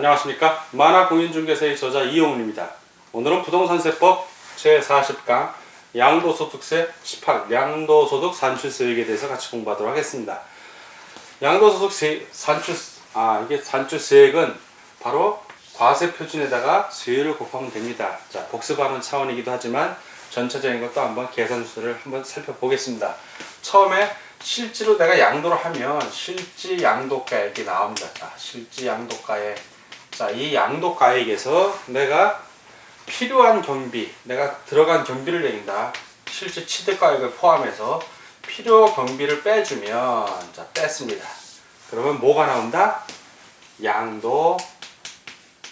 안녕하십니까. 만화공인중개사의 저자 이용훈입니다. 오늘은 부동산세법 제40강 양도소득세 18 양도소득 산출세액에 대해서 같이 공부하도록 하겠습니다. 양도소득세 이게 산출세액은 바로 과세표준에다가 세율을 곱하면 됩니다. 자, 복습하는 차원이기도 하지만 전체적인 것도 한번 계산 수를 한번 살펴보겠습니다. 처음에 실지로 내가 양도를 하면 실지 양도가액이 나옵니다. 자, 실지 양도가액. 자, 이 양도가액에서 내가 필요한 경비, 내가 들어간 경비를 내린다. 실제 취득가액을 포함해서 필요 경비를 빼주면, 자, 뺐습니다. 그러면 뭐가 나온다? 양도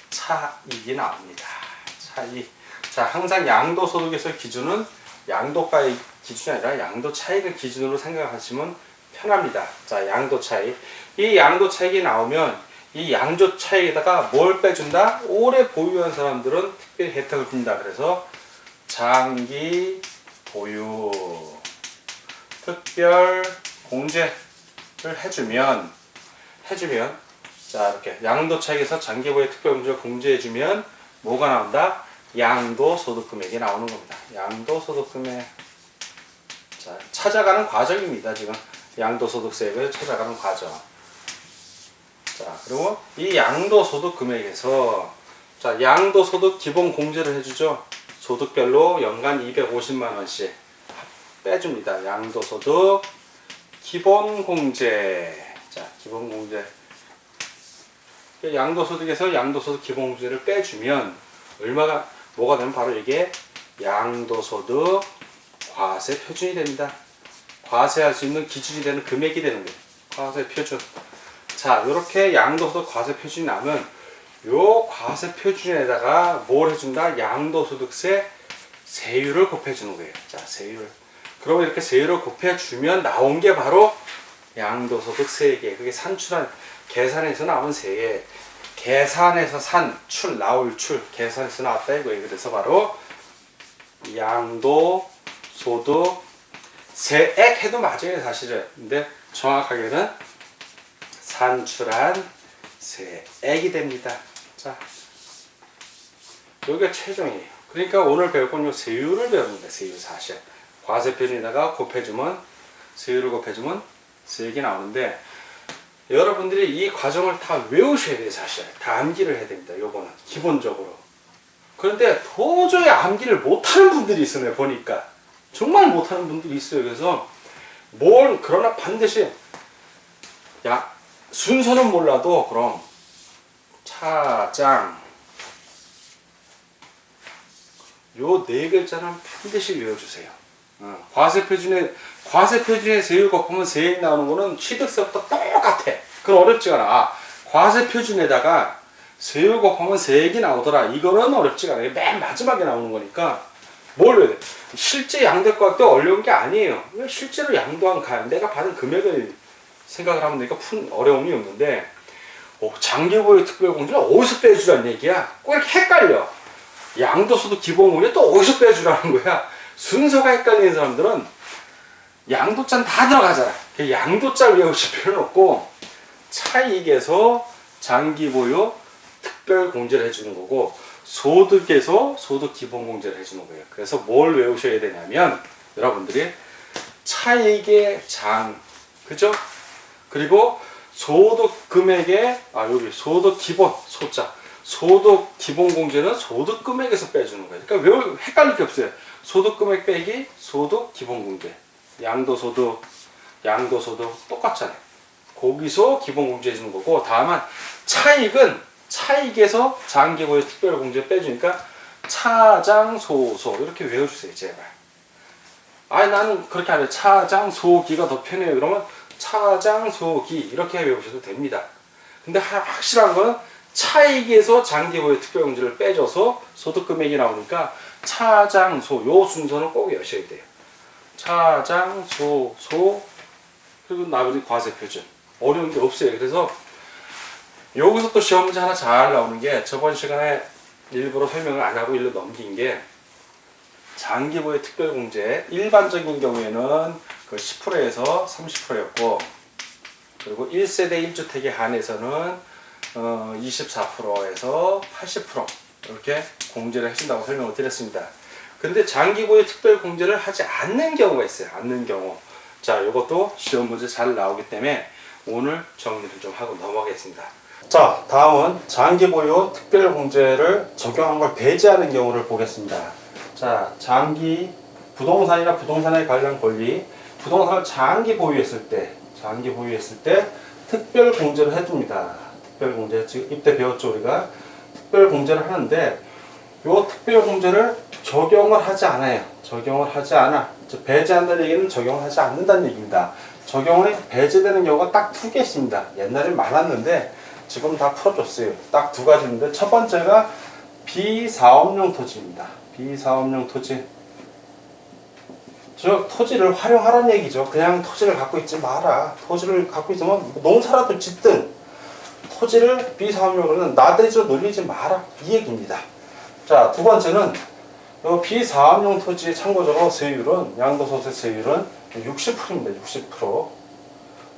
차익이 나옵니다. 차익. 자, 항상 양도소득에서 기준은 양도가액 기준이 아니라 양도 차익을 기준으로 생각하시면 편합니다. 자, 양도 차익. 이 양도 차익이 나오면 이 양도 차익에다가 뭘 빼준다? 오래 보유한 사람들은 특별히 혜택을 줍니다. 그래서 장기 보유 특별 공제를 해주면 자, 이렇게 양도 차익에서 장기 보유 특별 공제를 공제해주면 뭐가 나온다? 양도소득 금액이 나오는 겁니다. 양도소득 금액. 자, 찾아가는 과정입니다. 지금 양도소득세액을 찾아가는 과정. 자, 그리고 이 양도소득 금액에서 자, 양도소득 기본 공제를 해주죠. 소득별로 연간 250만 원씩 빼줍니다. 양도소득 기본 공제. 자, 기본 공제. 양도소득에서 양도소득 기본 공제를 빼주면 뭐가 되면 바로 이게 양도소득 과세 표준이 됩니다. 과세할 수 있는 기준이 되는 금액이 되는 거예요. 과세 표준. 자, 이렇게 양도소득 과세 표준이 나면 요 과세 표준에다가 뭘 해준다? 양도소득세 세율을 곱해주는 거예요. 자, 세율. 그러면 이렇게 세율을 곱해주면 나온 게 바로 양도소득세액이에요. 그게 산출한 계산에서 나온 세액. 계산에서 나올 출, 계산에서 나왔다 이거예요. 그래서 바로 양도소득 세액 해도 맞아요, 사실은. 근데 정확하게는 산출한 세액이 됩니다. 자, 여기가 최종이에요. 그러니까 오늘 배울 건 요 세율을 배웁니다. 세율 사실. 과세 표준에다가 세율을 곱해주면 세액이 나오는데 여러분들이 이 과정을 다 외우셔야 돼요, 사실. 다 암기를 해야 됩니다. 요거는 기본적으로. 그런데 도저히 암기를 못하는 분들이 있어요. 보니까 정말 못하는 분들이 있어요. 그래서 그러나 반드시 순서는 몰라도 그럼 차장 요 네 글자는 반드시 외워주세요. 과세 표준에 세율 곱하면 세액 나오는 거는 취득세부터 똑같아. 그건 어렵지가 않아. 과세 표준에다가 세율 곱하면 세액이 나오더라. 이거는 어렵지가 않아요. 맨 마지막에 나오는 거니까 뭘 외워야 돼? 실제 양도가액도 어려운 게 아니에요. 실제로 양도한 내가 받은 금액을 생각을 하면 되니까 어려움이 없는데 장기보유 특별공제는 어디서 빼주라는 얘기야? 꼭 이렇게 헷갈려. 양도소득 기본공제 또 어디서 빼주라는 거야? 순서가 헷갈리는 사람들은 양도자는 다 들어가잖아. 양도자를 외우실 필요는 없고 차익에서 장기보유 특별공제를 해주는 거고 소득에서 소득 기본공제를 해주는 거예요. 그래서 뭘 외우셔야 되냐면 여러분들이 차익의 장, 그죠? 그리고 소득 금액의 여기 소득 기본 소자 소득 기본 공제는 소득 금액에서 빼주는 거예요. 그러니까 헷갈릴 게 없어요. 소득 금액 빼기 소득 기본 공제. 양도소득 똑같잖아요. 거기서 기본 공제 해주는 거고 다만 차익은 차익에서 장기보유 특별 공제 빼주니까 차장소소 이렇게 외워주세요. 제발. 나는 그렇게 안 해요. 차장소기가 더 편해요. 그러면 차장소기 이렇게 외우셔도 됩니다. 근데 확실한 건 차익에서 장기보유 특별공제를 빼줘서 소득금액이 나오니까 차장소 요 순서는 꼭 외우셔야 돼요. 차장소소 그리고 나머지 과세표준 어려운 게 없어요. 그래서 여기서 또 시험 문제 하나 잘 나오는 게 저번 시간에 일부러 설명을 안 하고 일로 넘긴 게 장기보유 특별공제 일반적인 경우에는 그 10%에서 30%였고 그리고 1세대 1주택에 한해서는 24%에서 80% 이렇게 공제를 해준다고 설명을 드렸습니다. 근데 장기 보유 특별 공제를 하지 않는 경우가 있어요. 않는 경우. 자, 이것도 시험 문제 잘 나오기 때문에 오늘 정리를 좀 하고 넘어가겠습니다. 자, 다음은 장기 보유 특별 공제를 적용한 걸 배제하는 경우를 보겠습니다. 자, 장기 부동산이나 부동산에 관련 권리, 부동산을 장기 보유했을 때 특별 공제를 해줍니다. 특별 공제, 지금 이때 배웠죠 우리가. 특별 공제를 하는데 요 특별 공제를 적용을 하지 않아요. 적용을 하지 않아. 배제한다는 얘기는 적용을 하지 않는다는 얘기입니다. 적용이 배제되는 경우가 딱 두 개 있습니다. 옛날에 많았는데 지금 다 풀어줬어요. 딱 두 가지인데 첫 번째가 비사업용 토지입니다. 비사업용 토지. 즉 토지를 활용하라는 얘기죠. 그냥 토지를 갖고 있지 마라. 토지를 갖고 있으면 농사라도 짓든 토지를 비사업용으로는 나대지로 놀리지 마라. 이 얘기입니다. 자, 두 번째는 비사업용 토지의 참고적으로 세율은 양도소득 세율은 60%입니다. 60%.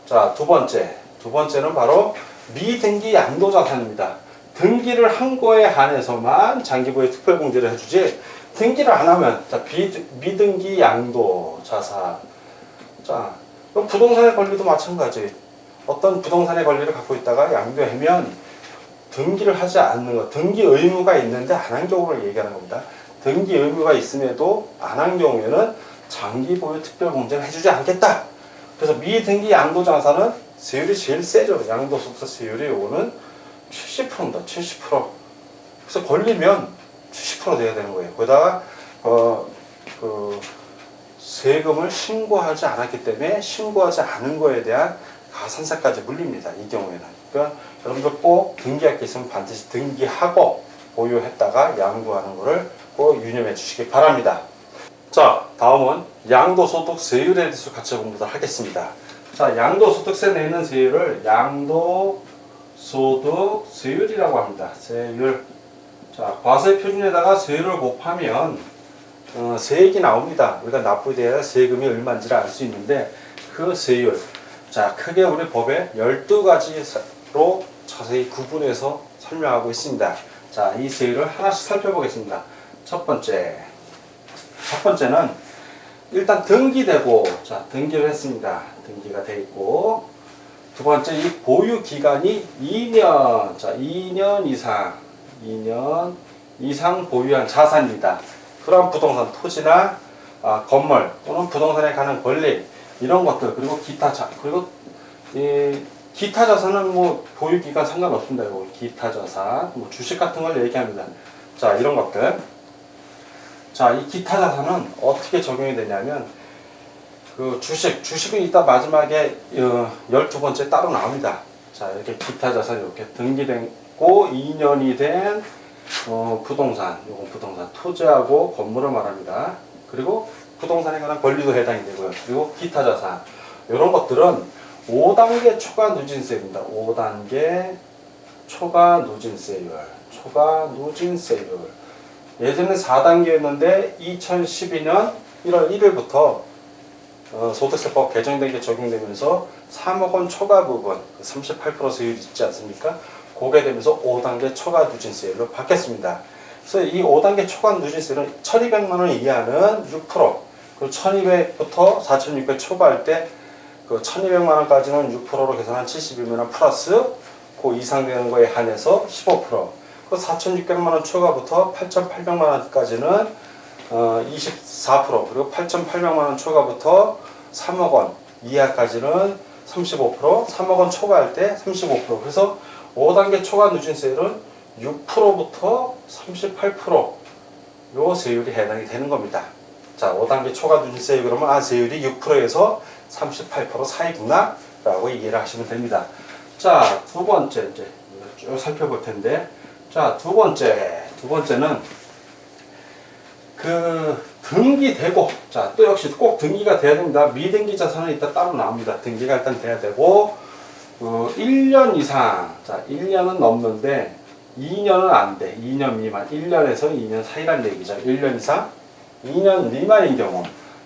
자, 두 번째는 바로 미등기 양도자산입니다. 등기를 한 거에 한해서만 장기보유 특별공제를 해주지 등기를 안 하면 자, 미등기 양도자산. 자, 부동산의 권리도 마찬가지. 어떤 부동산의 권리를 갖고 있다가 양도하면 등기를 하지 않는 것, 등기 의무가 있는데 안 한 경우를 얘기하는 겁니다. 등기 의무가 있음에도 안 한 경우에는 장기 보유 특별 공제를 해주지 않겠다. 그래서 미등기 양도자산은 세율이 제일 세죠. 양도소득세 세율이 요거는 70%입니다. 70%. 그래서 걸리면 70% 돼야 되는 거예요. 거기다가 세금을 신고하지 않았기 때문에 신고하지 않은 거에 대한 가산세까지 물립니다. 이 경우에는. 그러니까 여러분들 꼭 등기할 게 있으면 반드시 등기하고 보유했다가 양도하는 거를 꼭 유념해 주시기 바랍니다. 자, 다음은 양도소득세율에 대해서 같이 공부를 하겠습니다. 자, 양도소득세 내는 세율을 양도소득세율이라고 합니다. 세율. 자, 과세표준에다가 세율을 곱하면 세액이 나옵니다. 우리가 납부돼야 세금이 얼마인지를 알 수 있는데 그 세율. 자, 크게 우리 법에 12가지로 자세히 구분해서 설명하고 있습니다. 자, 이 세율을 하나씩 살펴보겠습니다. 첫 번째는 일단 등기되고, 자, 등기를 했습니다. 등기가 돼 있고, 두 번째, 이 보유 기간이 2년, 자, 2년 이상 보유한 자산입니다. 그런 부동산, 토지나 건물 또는 부동산에 관한 권리, 이런 것들, 그리고 기타 자산은 뭐 보유 기간 상관없습니다. 기타 자산, 뭐 주식 같은 걸 얘기합니다. 자, 이런 것들. 자, 이 기타 자산은 어떻게 적용이 되냐면 그 주식은 이따 마지막에 12번째 따로 나옵니다. 자, 이렇게 기타 자산 이렇게 등기되고 2년이 된 부동산, 이건 부동산 토지하고 건물을 말합니다. 그리고 부동산에 관한 권리도 해당이 되고요. 그리고 기타 자산, 이런 것들은 5단계 초과 누진세입니다. 5단계 초과 누진세율. 예전에 4단계였는데 2012년 1월 1일부터 소득세법 개정된 게 적용되면서 3억 원 초과 부분 38% 세율이 있지 않습니까? 그게 되면서 5단계 초과 누진세율로 바뀌었습니다. 그래서 이 5단계 초과 누진세율은 1200만 원 이하는 6%, 그리고 1200부터 4600 초과할 때 그 1200만 원까지는 6%로 계산한 72만 원 플러스 그 이상 되는 거에 한해서 15%, 그 4600만 원 초과부터 8800만 원까지는 24%, 그리고 8800만 원 초과부터 3억 원 이하까지는 35%, 3억 원 초과할 때 35%. 그래서 5단계 초과 누진세율은 6%부터 38% 요 세율이 해당이 되는 겁니다. 자, 5단계 초과 누진세율 그러면 세율이 6%에서 38% 사이구나 라고 이해를 하시면 됩니다. 자, 두 번째 이제 쭉 살펴볼 텐데, 자, 두 번째는 그 등기되고, 자, 또 역시 꼭 등기가 돼야 됩니다. 미등기 자산은 이따 따로 나옵니다. 등기가 일단 돼야 되고, 1년 이상, 자, 1년은 넘는데 2년은 안 돼. 2년 미만, 1년에서 2년 사이란 얘기죠. 1년 이상, 2년 미만인 경우.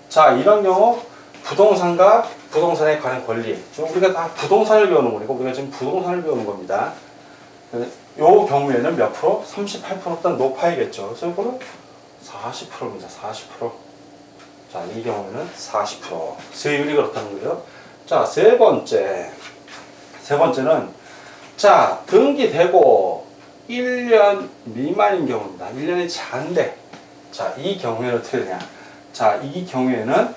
자, 이런 경우 부동산과 부동산에 관한 권리. 지금 우리가 다 부동산을 배우는 거니까 우리가 지금 부동산을 배우는 겁니다. 요 경우에는 몇 프로? 38%보다 높아야겠죠. 그래서 이거는 40%입니다. 40%. 자, 이 경우에는 40%. 세율이 그렇다는 거예요. 자, 세 번째는, 자, 등기되고 1년 미만인 경우입니다. 1년이 잔데. 자, 이 경우에는 어떻게 되냐. 자, 이 경우에는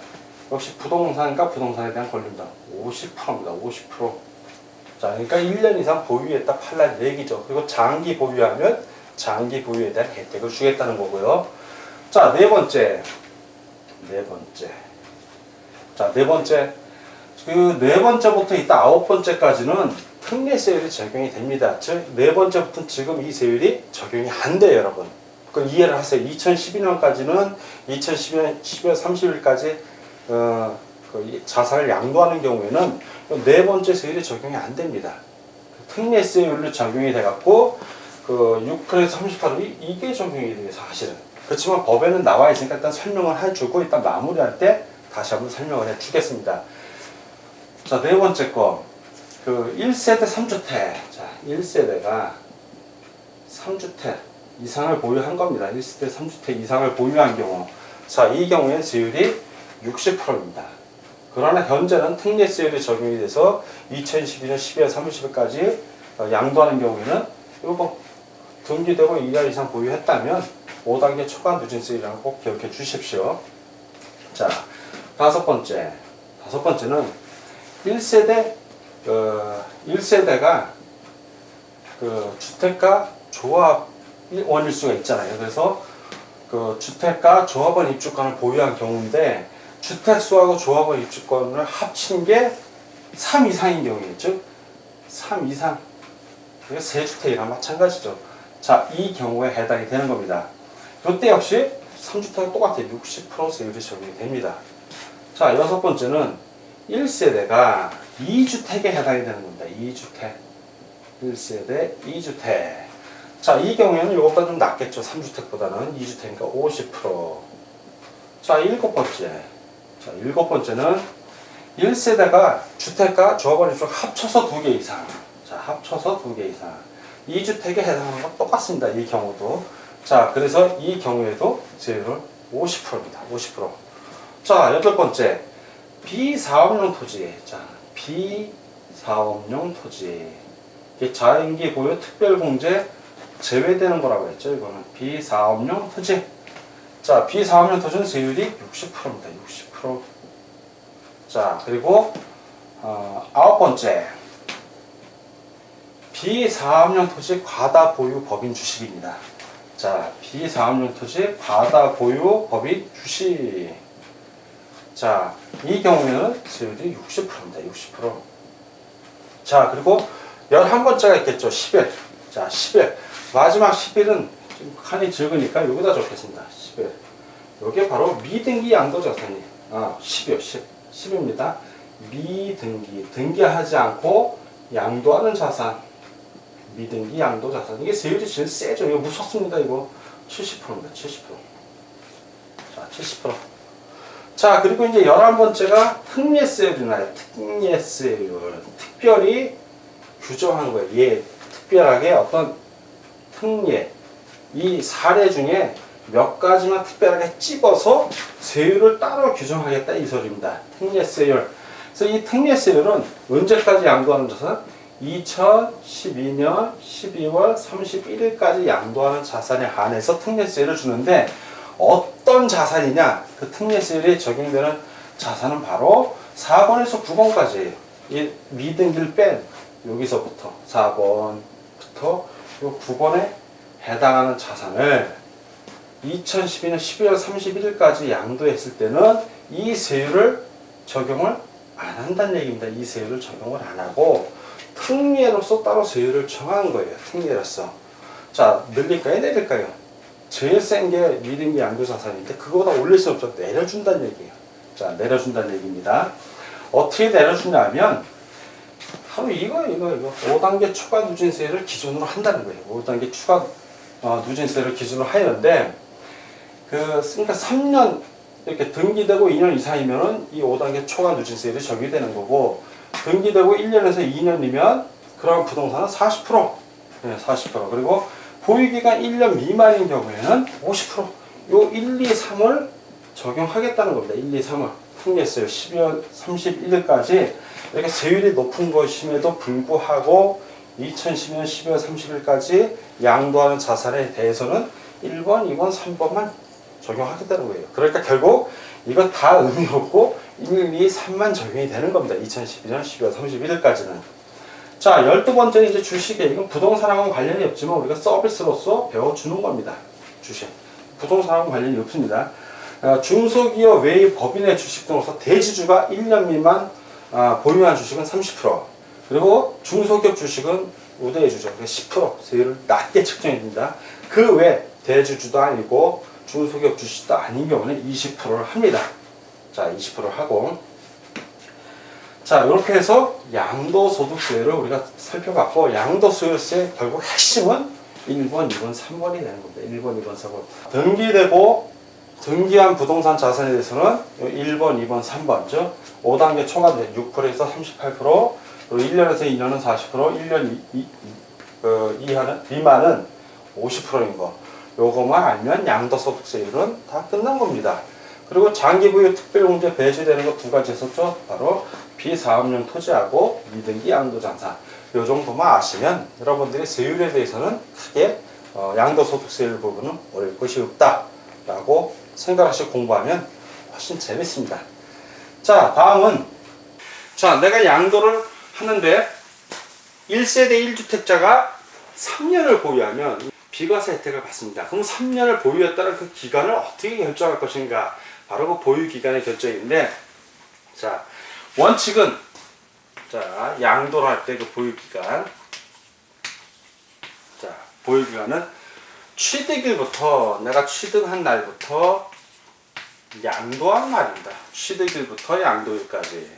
역시 부동산과 부동산에 대한 권리입니다. 50%입니다. 50%. 자, 그러니까 1년 이상 보유했다 팔란 얘기죠. 그리고 장기 보유하면 장기 보유에 대한 혜택을 주겠다는 거고요. 자, 네 번째. 자, 네 번째. 그 네 번째부터 이따 아홉 번째까지는 특례세율이 적용이 됩니다. 즉, 네 번째부터는 지금 이 세율이 적용이 안 돼요, 여러분. 그 이해를 하세요. 2012년까지는 2012년 12월 30일까지 그 자산을 양도하는 경우에는 네 번째 세율이 적용이 안 됩니다. 특례세율로 적용이 돼갖고 그 6%에서 38% 이게 적용이 돼요, 사실은. 그렇지만 법에는 나와 있으니까 일단 설명을 해주고 일단 마무리할 때 다시 한번 설명을 해주겠습니다. 자, 네 번째 거. 그 1세대 3주택. 자, 1세대가 3주택 이상을 보유한 겁니다. 1세대 3주택 이상을 보유한 경우. 자, 이 경우에 세율이 60%입니다. 그러나 현재는 특례세율이 적용이 돼서 2012년 12월 30일까지 양도하는 경우에는 이거 등기되고 2년 이상 보유했다면 5단계 초과 누진세율이라는 거 꼭 기억해 주십시오. 자, 다섯 번째는 1세대가 그 주택가 조합원일 수가 있잖아요. 그래서 그 주택가 조합원 입주권을 보유한 경우인데 주택수하고 조합원 입주권을 합친 게 3 이상인 경우겠죠. 3 이상. 그게 세 주택이랑 마찬가지죠. 자, 이 경우에 해당이 되는 겁니다. 이때 역시 3주택은 똑같아요. 60% 세율이 적용이 됩니다. 자, 여섯 번째는 1세대가 2주택에 해당이 되는 겁니다. 2주택. 1세대 2주택. 자, 이 경우에는 이것보다 좀 낫겠죠. 3주택보다는 2주택이니까 50%. 자, 일곱 번째는 1세대가 주택과 조합원 입주가 합쳐서 2개 이상. 자, 합쳐서 2개 이상. 2주택에 해당하는 건 똑같습니다. 이 경우도. 자, 그래서 이 경우에도 세율은 50%입니다. 50%. 자, 여덟 번째. 비사업용 토지. 자, 비사업용 토지. 이게 자연기 보유 특별공제 제외되는 거라고 했죠. 이거는 비사업용 토지. 자, 비사업용 토지는 세율이 60%입니다. 60%. 자, 그리고 아홉 번째. 비사업용 토지 과다 보유 법인 주식입니다. 자, 비사업용 토지 과다 보유 법인 주식. 자, 이 경우에는 세율이 60%입니다. 60%. 자, 그리고 11번째가 있겠죠. 10일. 자, 10일. 마지막 10일은 좀 칸이 적으니까 여기다 적겠습니다. 10일. 이게 바로 미등기 양도자산이 10이요. 10입니다. 미등기. 등기하지 않고 양도하는 자산. 미등기 양도자산. 이게 세율이 제일 세죠. 이거 무섭습니다. 이거 70%입니다. 70%. 자, 70%. 자, 그리고 이제 11번째가 특례세율이나요. 특례세율. 특별히 규정한 거예요. 예, 특별하게 어떤 특례. 이 사례 중에 몇 가지만 특별하게 찝어서 세율을 따로 규정하겠다 이 소리입니다. 특례세율. 그래서 이 특례세율은 언제까지 양도하는 자산? 2012년 12월 31일까지 양도하는 자산에 한해서 특례세율을 주는데 어떤 자산이냐? 그 특례세율이 적용되는 자산은 바로 4번에서 9번까지예요. 이 미등기를 뺀 여기서부터 4번부터 9번에 해당하는 자산을 2012년 12월 31일까지 양도했을 때는 이 세율을 적용을 안 한다는 얘기입니다. 이 세율을 적용을 안 하고 특례로서 따로 세율을 정한 거예요. 특례로서. 자, 늘릴까요? 내릴까요? 제일 센 게 미등기 양도자산인데 그거보다 올릴 수 없죠. 내려준다는 얘기예요. 자, 내려준다는 얘기입니다. 어떻게 내려주냐면 바로 이거 5단계 추가 누진세율을 기준으로 한다는 거예요. 5단계 추가 누진세를 기준으로 하는데 그러니까 3년 이렇게 등기되고 2년 이상이면은 이 5단계 초과 누진세율이 적용되는 거고 등기되고 1년에서 2년이면 그런 부동산은 40%. 네, 40%. 그리고 보유기간 1년 미만인 경우에는 50%. 요 1, 2, 3을 적용하겠다는 겁니다. 1, 2, 3을. 풍리했어요. 12월 31일까지 이렇게 세율이 높은 것임에도 불구하고 2010년 12월 30일까지 양도하는 자산에 대해서는 1번, 2번, 3번만 적용하겠다는 거예요. 그러니까 결국 이건 다 의미 없고 1, 2, 3만 적용이 되는 겁니다. 2012년 12월 31일까지는. 자, 12번째는 이제 주식이에요. 이건 부동산하고는 관련이 없지만 우리가 서비스로서 배워주는 겁니다. 주식. 부동산하고는 관련이 없습니다. 중소기업 외의 법인의 주식 등으로서 대지주가 1년 미만 보유한 주식은 30%. 그리고 중소기업 주식은 우대해주죠. 10% 세율을 낮게 측정해 줍니다. 그 외 대주주도 아니고 중소기업 주식도 아닌 경우는 20%를 합니다. 자, 20%를 하고. 자, 이렇게 해서 양도소득세를 우리가 살펴봤고, 양도소득세 결국 핵심은 1번, 2번, 3번이 되는 겁니다. 1번, 2번, 3번. 등기되고 등기한 부동산 자산에 대해서는 1번, 2번, 3번, 즉 5단계 초과된 6%에서 38%, 그리고 1년에서 2년은 40%, 1년 이하는 미만은 50%인 거. 요거만 알면 양도소득세율은 다 끝난 겁니다. 그리고 장기부유 특별공제 배제되는 거 두 가지 있었죠. 바로 비사업용 토지하고 미등기 양도장사. 요 정도만 아시면 여러분들이 세율에 대해서는 크게 양도소득세율 부분은 어려울 것이 없다 라고 생각하시고 공부하면 훨씬 재밌습니다. 자, 다음은 내가 양도를 하는데 1세대 1주택자가 3년을 보유하면 비과세 혜택을 받습니다. 그럼 3년을 보유했다는 그 기간을 어떻게 결정할 것인가? 바로 그 보유기간의 결정인데, 자, 원칙은, 자, 양도를 할 때 그 보유기간. 자, 보유기간은 취득일부터, 내가 취득한 날부터 양도한 날입니다. 취득일부터 양도일까지.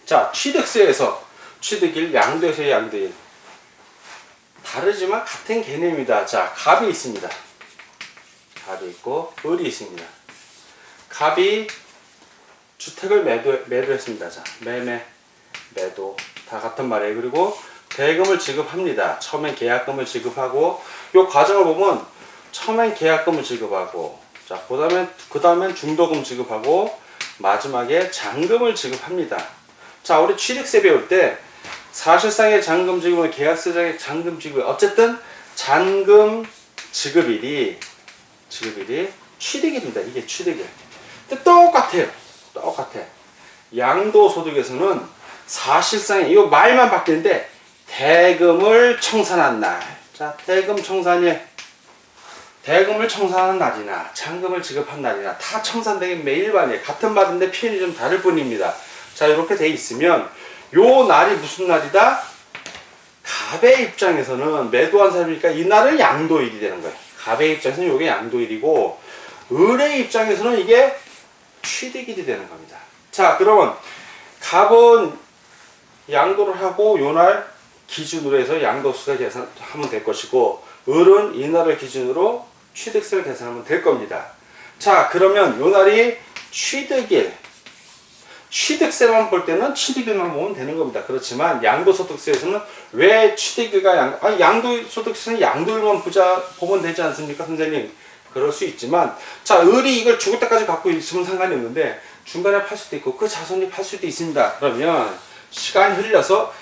자, 취득세에서 취득일, 양도에서의 양도일. 다르지만 같은 개념입니다. 자, 갑이 있습니다. 갑이 있고 을이 있습니다. 갑이 주택을 매도했습니다. 자, 매도 다 같은 말이에요. 그리고 대금을 지급합니다. 처음엔 계약금을 지급하고, 요 과정을 보면 처음엔 계약금을 지급하고, 자, 그다음엔 중도금 지급하고, 마지막에 잔금을 지급합니다. 자, 우리 취득세 배울 때 사실상의 잔금 지급은 계약서상의 잔금 지급, 어쨌든 잔금 지급일이 취득일입니다. 이게 취득일. 근데 똑같아요. 양도소득에서는 사실상의, 이거 말만 바뀌는데 대금을 청산한 날. 자, 대금을 청산한 날이나 잔금을 지급한 날이나 다 청산되기 매일반이에요. 같은 말인데 표현이 좀 다를 뿐입니다. 자, 이렇게 돼 있으면 요 날이 무슨 날이다? 갑의 입장에서는 매도한 사람이니까 이 날은 양도일이 되는 거예요. 갑의 입장에서는 이게 양도일이고, 을의 입장에서는 이게 취득일이 되는 겁니다. 자, 그러면 갑은 양도를 하고 요 날 기준으로 해서 양도세를 계산하면 될 것이고, 을은 이 날을 기준으로 취득세를 계산하면 될 겁니다. 자, 그러면 요 날이 취득일, 취득세만 볼 때는 취득일만 보면 되는 겁니다. 그렇지만 양도소득세에서는 왜 취득일과 양도소득세는 양도일만 보면 되지 않습니까, 선생님? 그럴 수 있지만, 자, 을이 이걸 죽을 때까지 갖고 있으면 상관이 없는데 중간에 팔 수도 있고 그 자손이 팔 수도 있습니다. 그러면 시간이 흘려서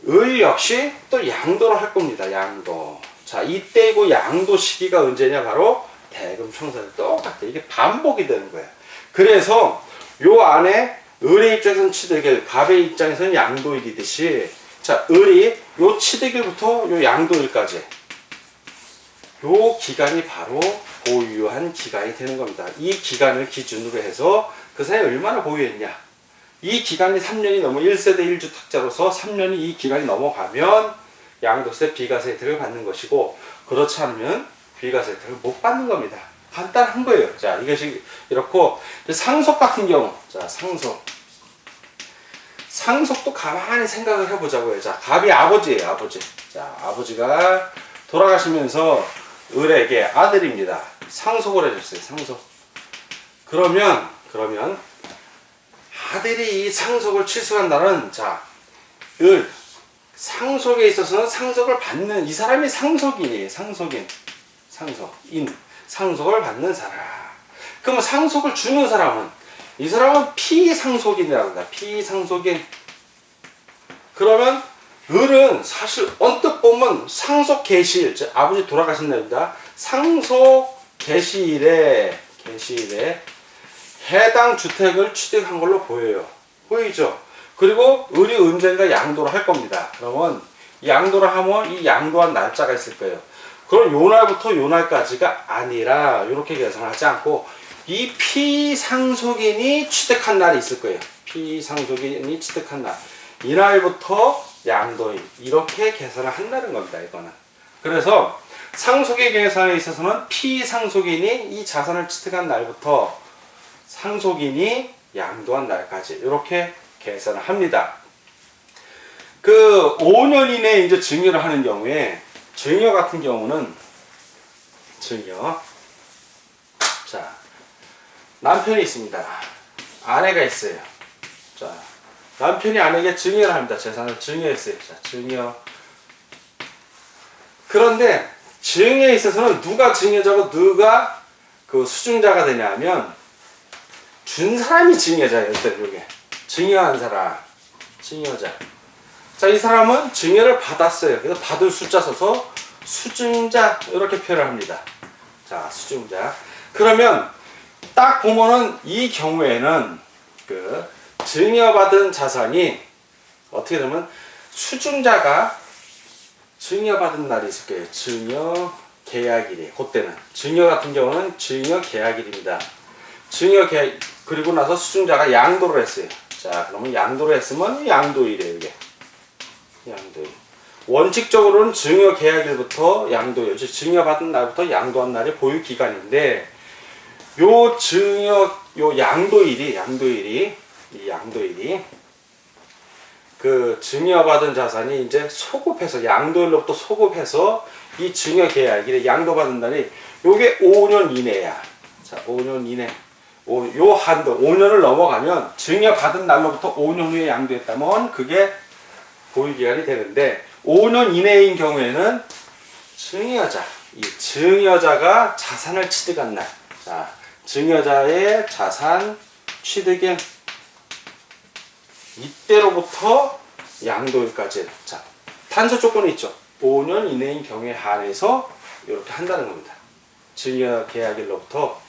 을 역시 또 양도를 할 겁니다. 양도. 자, 이때고 양도 시기가 언제냐? 바로 대금 청산일 똑같아요. 이게 반복이 되는 거예요. 그래서 요 안에 을의 입장에서는 취득일, 갑의 입장에서는 양도일이듯이, 자, 을이 요 취득일부터 요 양도일까지 요 기간이 바로 보유한 기간이 되는 겁니다. 이 기간을 기준으로 해서 그 사이에 얼마나 보유했냐, 이 기간이 3년이 넘어 1세대 1주택자로서 3년이 이 기간이 넘어가면 양도세 비과세 혜택을 받는 것이고, 그렇지 않으면 비과세 혜택을 못 받는 겁니다. 간단한 거예요. 자, 이것이 이렇고, 상속 같은 경우, 자, 상속도 가만히 생각을 해보자고요. 자, 갑이 아버지예요, 아버지. 자, 아버지가 돌아가시면서 을에게 아들입니다. 상속을 해줬어요, 상속. 그러면 아들이 이 상속을 취소한 날은, 자, 상속에 있어서는 상속을 받는 이 사람이 상속인이에요. 상속인. 상속을 받는 사람. 그러면 상속을 주는 사람은 이 사람은 피상속인이라고 합니다. 피상속인. 그러면 을은 사실 언뜻 보면 상속 개시일, 즉 아버지 돌아가신 날입니다. 상속 개시일에 해당 주택을 취득한 걸로 보이죠. 그리고 을이 언젠가 양도를 할 겁니다. 그러면 양도를 하면 이 양도한 날짜가 있을 거예요. 그럼 요 날부터 요 날까지가 아니라 이렇게 계산하지 않고 이 피상속인이 취득한 날이 있을 거예요. 피상속인이 취득한 날. 이날부터 양도인. 이렇게 계산을 한다는 겁니다. 이거는. 그래서 상속의 계산에 있어서는 피상속인이 이 자산을 취득한 날부터 상속인이 양도한 날까지 이렇게 계산을 합니다. 그 5년 이내에 이제 증여를 하는 경우에 증여 같은 경우는 자, 남편이 있습니다. 아내가 있어요. 자, 남편이 아내에게 증여를 합니다. 재산을 증여했어요. 자, 증여. 그런데 증여에 있어서는 누가 증여자고 누가 그 수증자가 되냐면 준 사람이 증여자예요. 일단 이게 증여한 사람, 증여자. 자, 이 사람은 증여를 받았어요. 그래서 받을 숫자 써서 수증자 이렇게 표현을 합니다. 자, 수증자. 그러면 딱 보면은 이 경우에는 그 증여받은 자산이 어떻게 되면 수증자가 증여받은 날이 있을 거예요. 증여 계약일이. 그때는 증여 같은 경우는 증여 계약일입니다. 증여 계약 그리고 나서 수증자가 양도를 했어요. 자, 그러면 양도를 했으면 양도일이에요. 이게 양도일. 원칙적으로는 증여 계약일부터 양도일, 즉 증여받은 날부터 양도한 날이 보유 기간인데 요 양도일이 그 증여받은 자산이 이제 소급해서 양도일로부터 소급해서 이 증여 계약일에 양도받은 날이 요게 5년 이내야. 자, 5년 이내. 요 한도 5년을 넘어가면 증여받은 날로부터 5년 후에 양도했다면 그게 보유기간이 되는데 5년 이내인 경우에는 이 증여자가 자산을 취득한 날. 자, 증여자의 자산 취득일 이때로부터 양도일까지. 자, 단서 조건이 있죠. 5년 이내인 경우에 한해서 이렇게 한다는 겁니다. 증여 계약일로부터.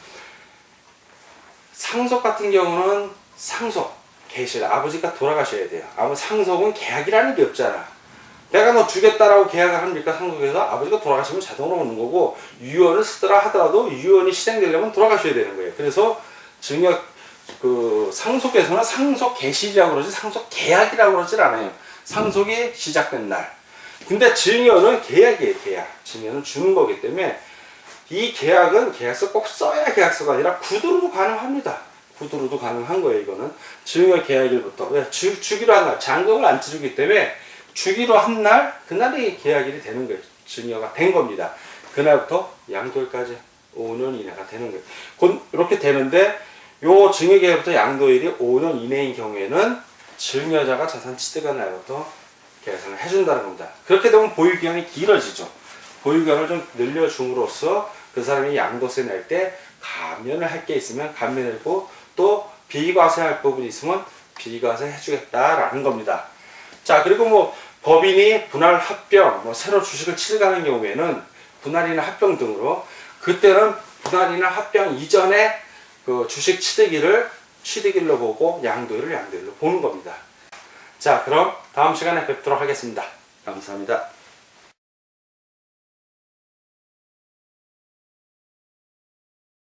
상속 같은 경우는 상속 계실 아버지가 돌아가셔야 돼요. 아무 상속은 계약이라는 게 없잖아. 내가 너 주겠다라고 계약을 합니까? 상속에서 아버지가 돌아가시면 자동으로 오는 거고 유언을 쓰더라 하더라도 유언이 실행되려면 돌아가셔야 되는 거예요. 그래서 증여 상속에서는 상속 개시라고 그러지 상속 계약이라고 그러질 않아요. 상속이 시작된 날. 근데 증여는 계약이에요. 계약. 증여는 주는 거기 때문에 이 계약은 계약서 꼭 써야 계약서가 아니라 구두로도 가능합니다. 구두로도 가능한 거예요. 이거는 증여 계약일부터 주기로 한 날, 잔금을 안 치르기 때문에 주기로 한 날, 그날이 계약일이 되는 거예요. 증여가 된 겁니다. 그날부터 양도일까지 5년 이내가 되는 거예요. 곧 이렇게 되는데 요 증여 계약부터 양도일이 5년 이내인 경우에는 증여자가 자산 취득한 날부터 계산을 해준다는 겁니다. 그렇게 되면 보유기간이 길어지죠. 보유기간을 좀 늘려줌으로써 그 사람이 양도세 낼 때 감면을 할 게 있으면 감면하고 또 비과세할 부분이 있으면 비과세 해주겠다라는 겁니다. 자, 그리고 뭐 법인이 분할 합병, 새로 주식을 취득하는 경우에는 분할이나 합병 등으로 그때는 분할이나 합병 이전에 그 주식 취득일로 보고 양도일로 보는 겁니다. 자, 그럼 다음 시간에 뵙도록 하겠습니다. 감사합니다.